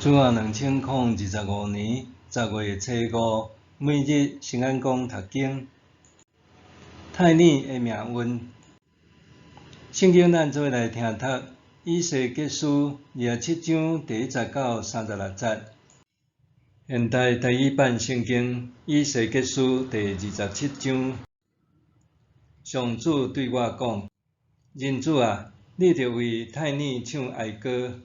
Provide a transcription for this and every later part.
主啊，2025年10月初5，每日圣安宫读经。太子的命运，圣经咱做来听读。以西结书27章第1节到36节。现代第一版圣经以西结书第27章。上主对我讲：人子啊，你着为太子唱哀歌。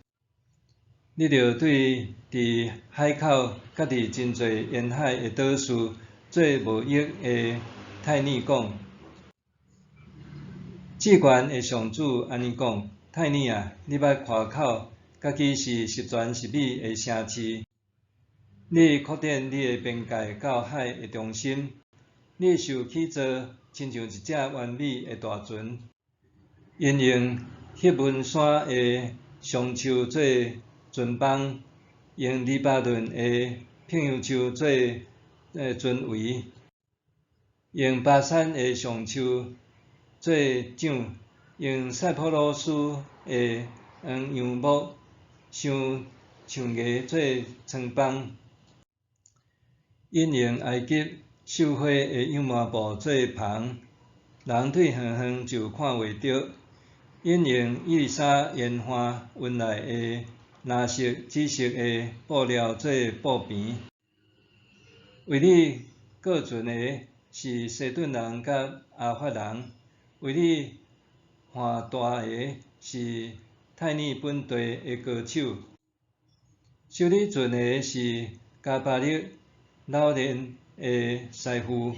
你着对伫海口甲伫真侪沿海的岛屿做无益的太子讲：至悬的上主安尼讲，太子啊，你捌夸口，家己是十全十美的城市。你扩展你的边界到海的中心，你受起造，亲像一只完美的大船，因用迄文山的松树做船帮，用黎巴嫩的片杨树做船桅，用巴山的橡树做桨，用塞浦路斯的黄杨木橡叶做床帮，因用埃及绣花的羊毛布做篷，人对远远就看袂到。因用伊丽莎烟花运来的蓝色、紫色的布料做布边。为你过船的是西顿人甲阿法人，为你换大的是太尼本地的歌手。修理船的是加巴勒老年的师傅。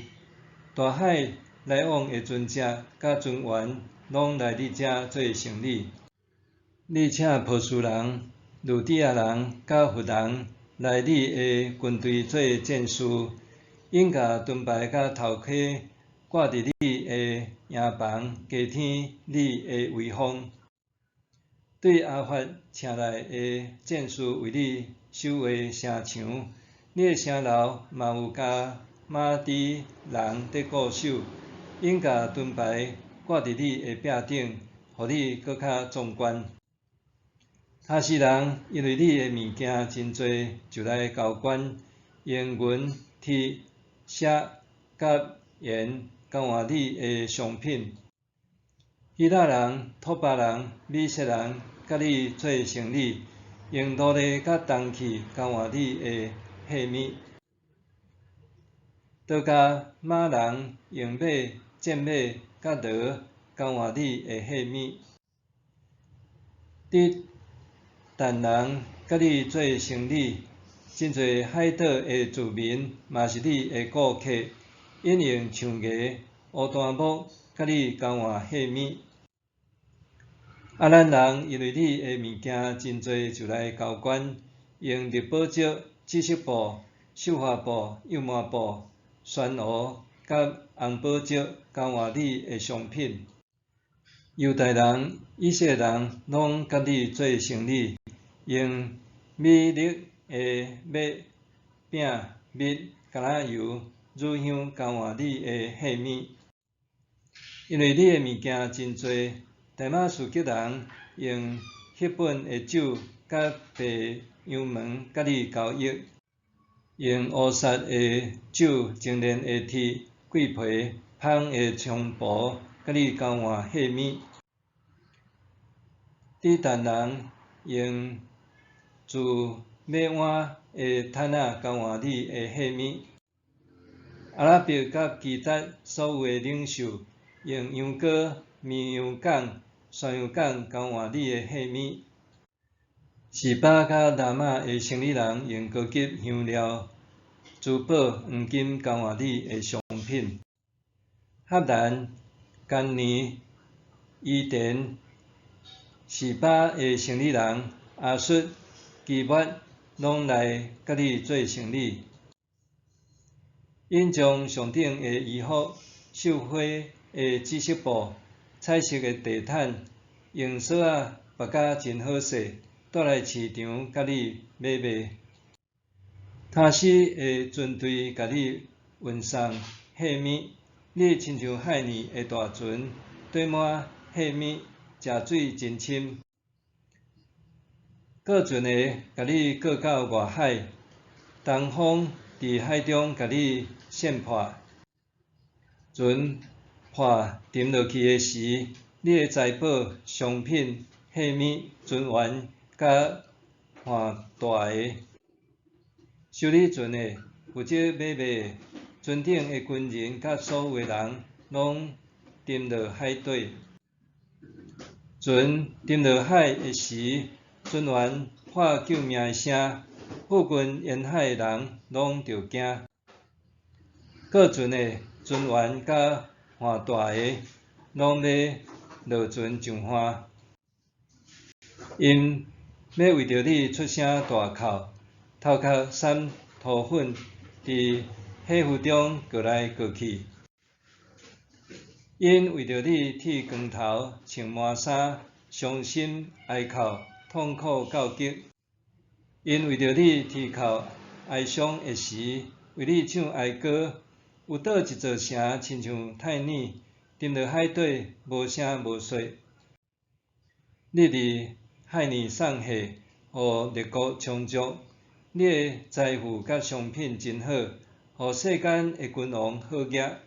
大海来往的船只甲船员拢来你遮做生理。你请波斯人、路底亚人甲弗人来你的军队做战士，因甲盾牌甲头盔挂伫你的营房，加添你的威风。对阿法请来的战士为你守卫城墙，你的城楼嘛有加马底人伫固守，因甲盾牌挂伫你的壁顶，互你搁较壮观。他是人因为你的物件真多，就来交关，用银、铁、锡、甲盐交换你的商品。希腊人、土巴人、米色人甲你做生理，用奴隶甲铜器交换你的器物。多加马人用马、战马甲驴交换你的器物。但人甲你做生理，真侪海岛的住民嘛是你的顾客，因用象牙、乌檀木甲你交换器物。阿兰人因为你的物件真多，就来交关，用绿宝石、紫色布、绣花布、幼麻布、珊瑚甲红宝石交换你的商品。犹太人、以色列人拢甲你做生理，用米粒的麦饼、蜜、橄榄油、乳香交换你的器物。因为你的物件真多，大马士革人用迄本的酒甲白杨门甲你交易，用乌萨的酒、精炼的铁、桂皮、芳的菖蒲甲你交换器物。底但人用自马鞍的毯仔交换你的器物。阿拉伯甲基达所有的领袖用羊羔、绵羊杆、山羊杆交换你的器物。示巴甲拿马的生理人用高级香料、珠宝、黄金交换你的商品。赫兰、甘尼、伊甸、示巴的生理人、亚述、基抹拢来甲你做生理。因将上顶的衣服、绣花的紫色布、彩色的地毯、用锁仔绑甲真好势，带来市场甲你买卖。塔斯的军队甲你运送器物，你亲像海面的大船，堆满器物，食水真深。过船的甲你过到外海，东风伫海中甲你掀破。船破沉落去的时，你的财宝、商品、器皿、船员甲换大个修理船的、负责买卖的、船顶的军人甲所有的人，拢沉落海底。船沉落海的时，船员喊救命的声，附近沿海的人拢着惊。过船的船员甲换大个，拢要落船上岸。因要为着你出声大哭，头壳沾土粉，伫火湖中过来过去。因为着你剃光头、穿麻衫，伤心哀哭，痛苦到极。因为着你啼哭哀伤的时，为你唱哀歌。有倒一座城，亲像泰尼，沉落海底，无声无说。你伫海里送货，互列国充足。你的财富甲商品真好，互世间的君王好额。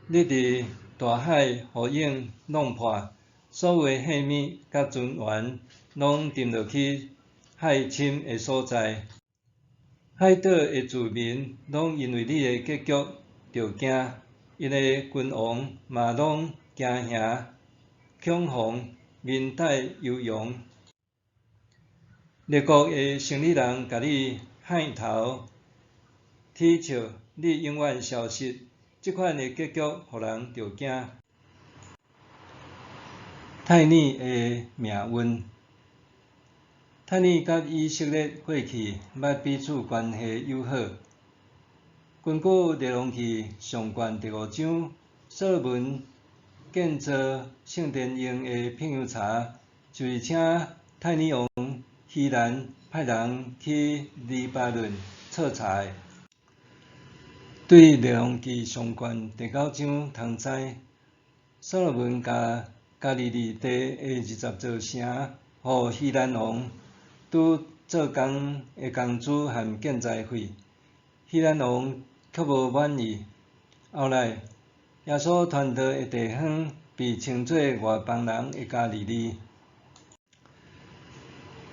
你伫大海互影弄破，所有的器皿甲船员拢沉落去海深的所在。海岛的住民拢因为你的结局着惊，因的君王嘛拢惊吓、恐慌、面带忧扬。列国的生理人甲你喊头踢笑，你永远消失。即款的结局，互人着惊。泰尼的命运，泰尼甲以色列过去捌彼此关系友好。根据《列王记》上卷第5章，所罗门建造圣殿用的品油茶，就是请泰尼王希兰派人去黎巴嫩测茶的。对《列王记》上卷第9章通知，所罗门甲加利利地的20座城，互希兰王拄做工的工资和建材费。希兰王却无满意。后来，耶稣传道的地方被称作外邦人的加利利。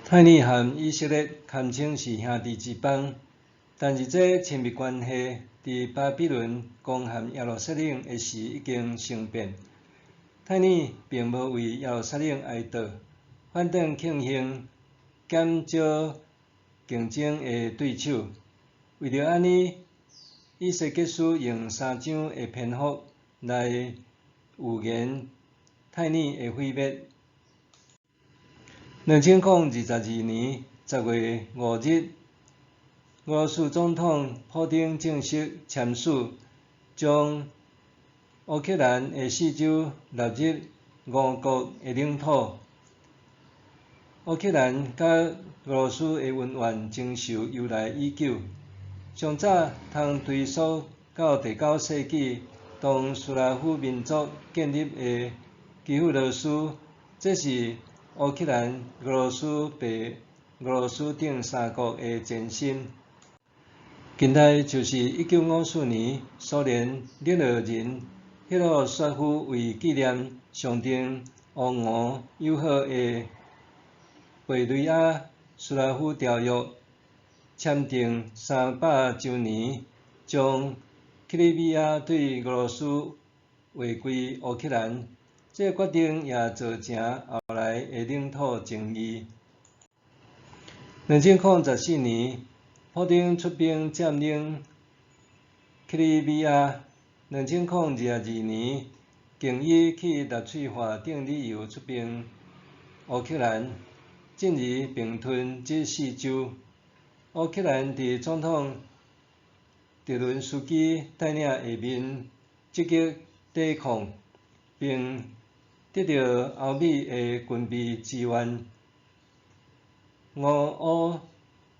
泰尼和以色列堪称是兄弟之邦，但是这亲密关系伫巴比伦攻陷耶路撒冷的时已经生变。泰尼并无为耶路撒冷哀悼，反倒庆幸减少竞争的对手。为着安尼，以西结书用3章的篇幅来预言泰尼的毁灭。2022年10月5日，俄罗斯总统普丁正式签署，将乌克兰的4州纳入俄国的领土。乌克兰甲俄罗斯的恩怨经受由来已久，上早通追溯到第9世纪，当斯拉夫民族建立的基辅罗斯，这是乌克兰、俄罗斯被俄罗斯等3国的前身。近代就是1954年，苏联领导人赫鲁雪夫为纪念象征乌俄友好的贝雷亚斯拉夫条约签订300周年，将克里米亚对俄罗斯划归乌克兰。这决定也造成后来的领土争议。2014年，普丁出兵占领克里米亚。2022年，经伊去纳粹化等理由出兵乌克兰，进而并吞这4州。乌克兰伫总统泽伦斯基带领下面积极抵抗，并得到欧美的军备支援。俄乌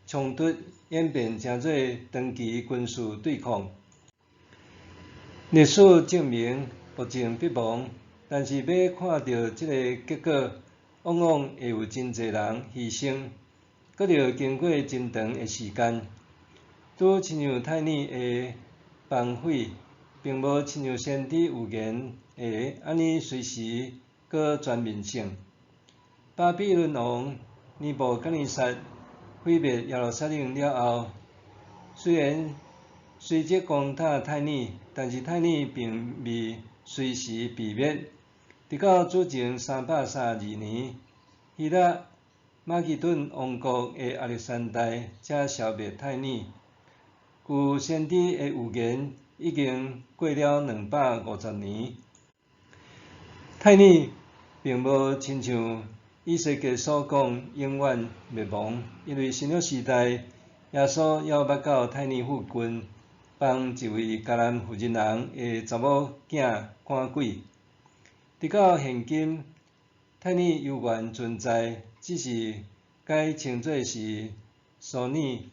冲突演变成做长期军事对抗。历史证明不争必亡，但是要看到这个结果，往往会有真侪人牺牲，搁着经过真长的时间。拄亲像太尼的绑匪，并无亲像先知预言的安尼随时搁全面性。巴比伦王尼布甲尼撒毁灭耶路撒冷了后，虽然随即攻打太尼，但是太尼并未随时被灭。直到主前332年，希腊马其顿王国的亚历山大才消灭太尼。据先知的预言，已经过了250年。太尼并无亲像以西结所讲永远灭亡，因为新约时代耶稣还捌到太尼附近，帮一位迦南妇人人的查某囝赶鬼。直到现今，太尼犹原存在，只是改称作是苏尼，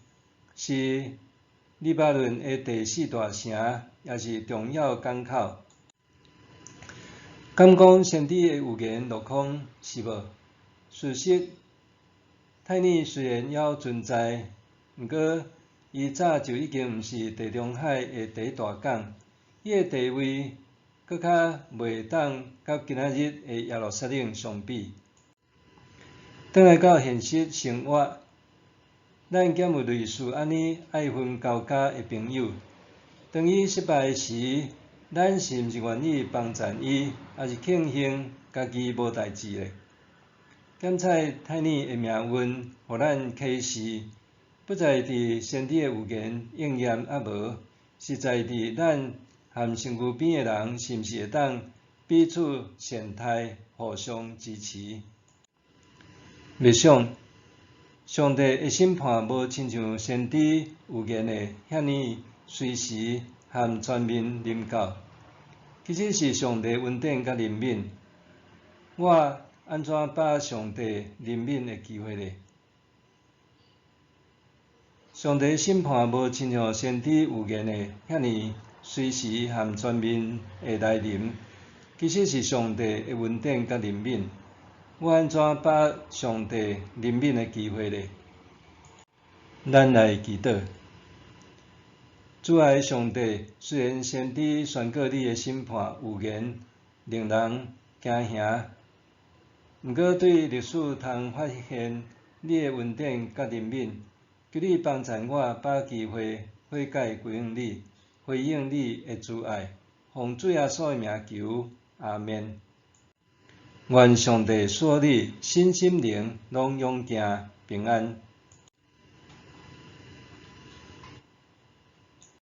是黎巴嫩的第4大城，也是重要港口。敢讲先知的预言落空是无？事实，太尼虽然还存在，毋过伊早就已经毋是地中海的第一大港，伊的地位搁较袂当甲今仔日的耶路撒冷相比。转来到现实生活，咱减有类似安尼爱恨交加的朋友，当伊失败时，咱是毋是愿意帮赞伊，还是庆幸家己无代志咧？检测太尼的命运，互咱启示，不在伫先知的预言应验啊无，是在伫咱和身躯边的人是毋是会当彼此善待，互相支持。默想，上帝的审判无亲像先知预言的遐尼随时和全面临到，其实是上帝恩典甲怜悯。我安怎把上帝怜悯的机会呢？上帝审判无亲像先知预言的遐尼随时和全面的来临，其实是上帝的恩典甲怜悯。我安怎把上帝怜悯的机会呢？咱来祈祷。主爱上帝，虽然先知宣告你的审判预言令人惊吓，毋过对历史通发现你的恩典甲怜悯，求你帮助我把机会悔改归向你，回应你的慈爱，奉主耶稣的名求，阿们。愿上帝赐你身心灵拢永行平安。